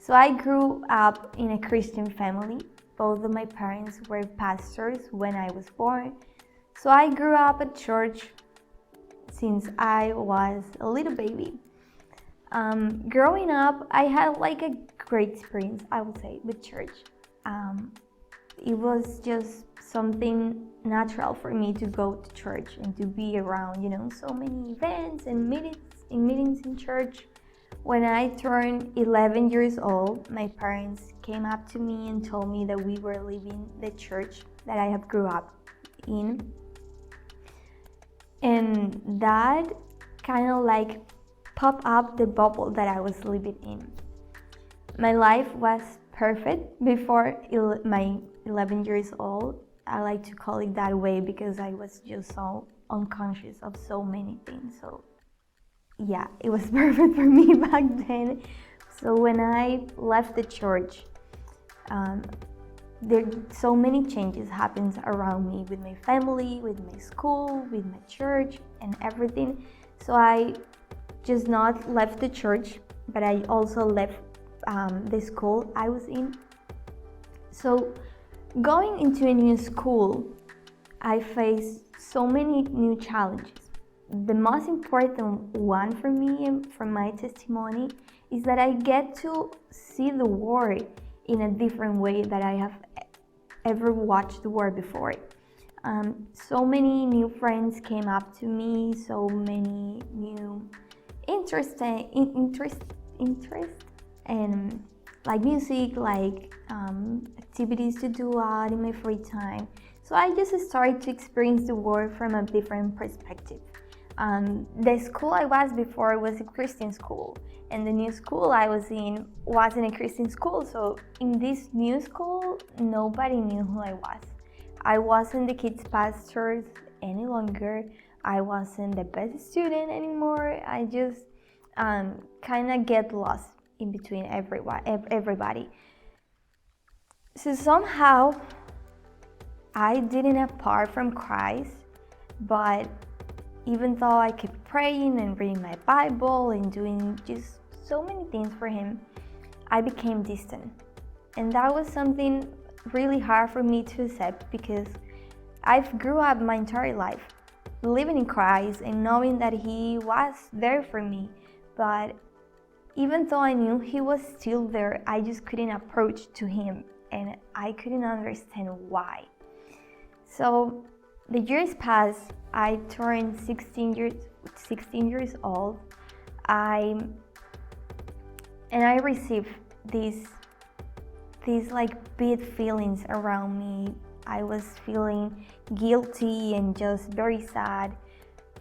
So I grew up in a Christian family. Both of my parents were pastors when I was born. So I grew up at church since I was a little baby. Growing up, I had like a great experience, I would say, with church. It was just something natural for me to go to church and to be around, so many events and meetings in church. When I turned 11 years old, my parents came up to me and told me that we were leaving the church that I have grew up in. And that kind of like popped up the bubble that I was living in. My life was perfect before my 11 years old. I like to call it that way because I was just so unconscious of so many things. So yeah, it was perfect for me back then. So when I left the church, there so many changes happens around me with my family, with my school, with my church and everything. So I just not left the church, but I also left the school I was in. So going into a new school, I faced so many new challenges. The most important one for me and from my testimony is that I get to see the world in a different way that I have ever watched the world before. So many new friends came up to me, so many new interest and like music, like activities to do out in my free time. So I just started to experience the world from a different perspective. The school I was before was a Christian school, and the new school I was in wasn't a Christian school. So in this new school, nobody knew who I was. I wasn't the kids' pastor any longer. I wasn't the best student anymore. I just kind of get lost in between everybody. So somehow I didn't apart from Christ, but even though I kept praying and reading my Bible and doing just so many things for Him, I became distant. And that was something really hard for me to accept because I've grew up my entire life believing in Christ and knowing that He was there for me. But even though I knew He was still there, I just couldn't approach to Him and I couldn't understand why. So the years passed. I turned 16 years old. I received these like big feelings around me. I was feeling guilty and just very sad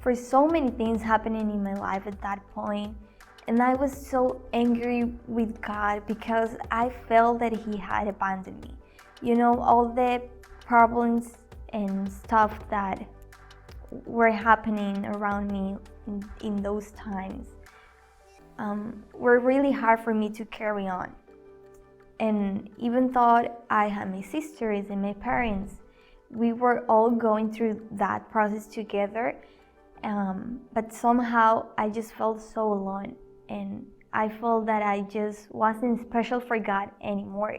for so many things happening in my life at that point. And I was so angry with God because I felt that He had abandoned me. All the problems and stuff that were happening around me in those times were really hard for me to carry on. And even though I had my sisters and my parents, we were all going through that process together, but somehow I just felt so alone, and I felt that I just wasn't special for God anymore.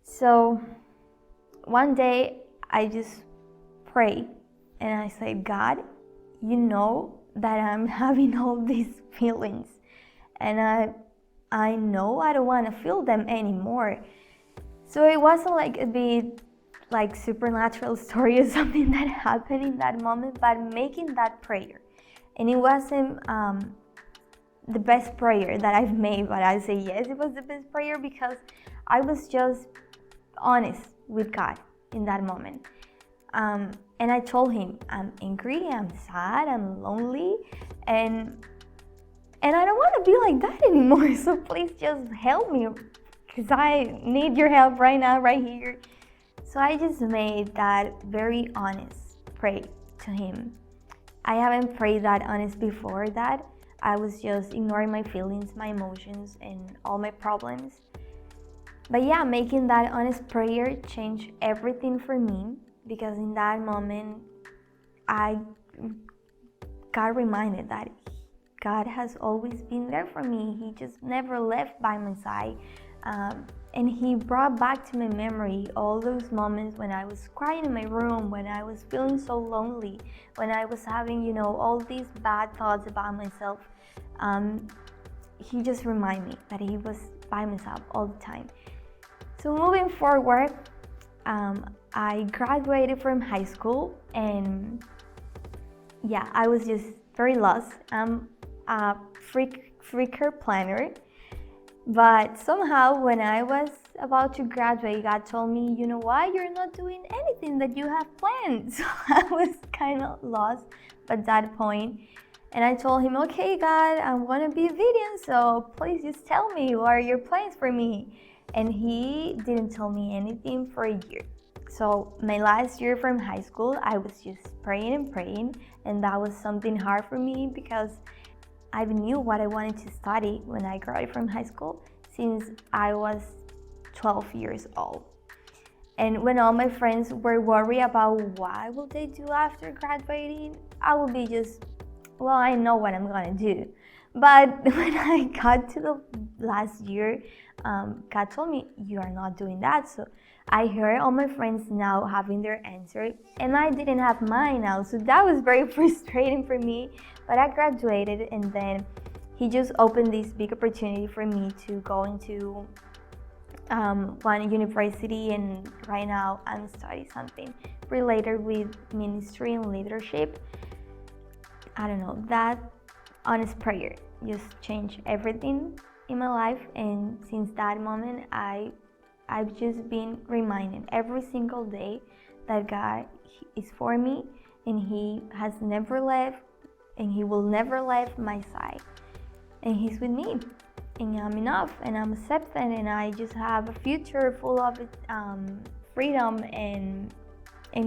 So one day I just prayed and I said, God, you know that I'm having all these feelings, and I know I don't want to feel them anymore. So it wasn't like a bit like supernatural story or something that happened in that moment, but making that prayer. And it wasn't the best prayer that I've made, but I say yes, it was the best prayer because I was just honest with God in that moment. And I told Him, I'm angry, I'm sad, I'm lonely, and I don't want to be like that anymore. So please just help me because I need your help right now, right here. So I just made that very honest prayer to Him. I haven't prayed that honest before that. I was just ignoring my feelings, my emotions, and all my problems. But yeah, making that honest prayer changed everything for me because in that moment, I got reminded that God has always been there for me. He just never left by my side. And He brought back to my memory all those moments when I was crying in my room, when I was feeling so lonely, when I was having, all these bad thoughts about myself. He just reminded me that He was by myself all the time. So moving forward, I graduated from high school, and I was just very lost. I'm a freaker planner, but somehow when I was about to graduate, God told me, you know what, you're not doing anything that you have planned. So I was kind of lost at that point. And I told Him, okay, God, I want to be a vegan, so please just tell me, what are your plans for me? And He didn't tell me anything for a year. So my last year from high school, I was just praying and praying, and that was something hard for me because I knew what I wanted to study when I graduated from high school since I was 12 years old. And when all my friends were worried about what will they do after graduating, I would be just, well, I know what I'm gonna do. But when I got to the last year, God told me, you are not doing that. So I heard all my friends now having their answer, and I didn't have mine now. So that was very frustrating for me. But I graduated, and then He just opened this big opportunity for me to go into one university, and right now I'm studying something related with ministry and leadership. I don't know, that honest prayer just changed everything in my life, and since that moment I've just been reminded every single day that God is for me, and He has never left, and He will never leave my side, and He's with me, and I'm enough, and I'm accepted, and I just have a future full of freedom and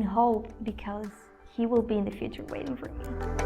hope, because He will be in the future waiting for me.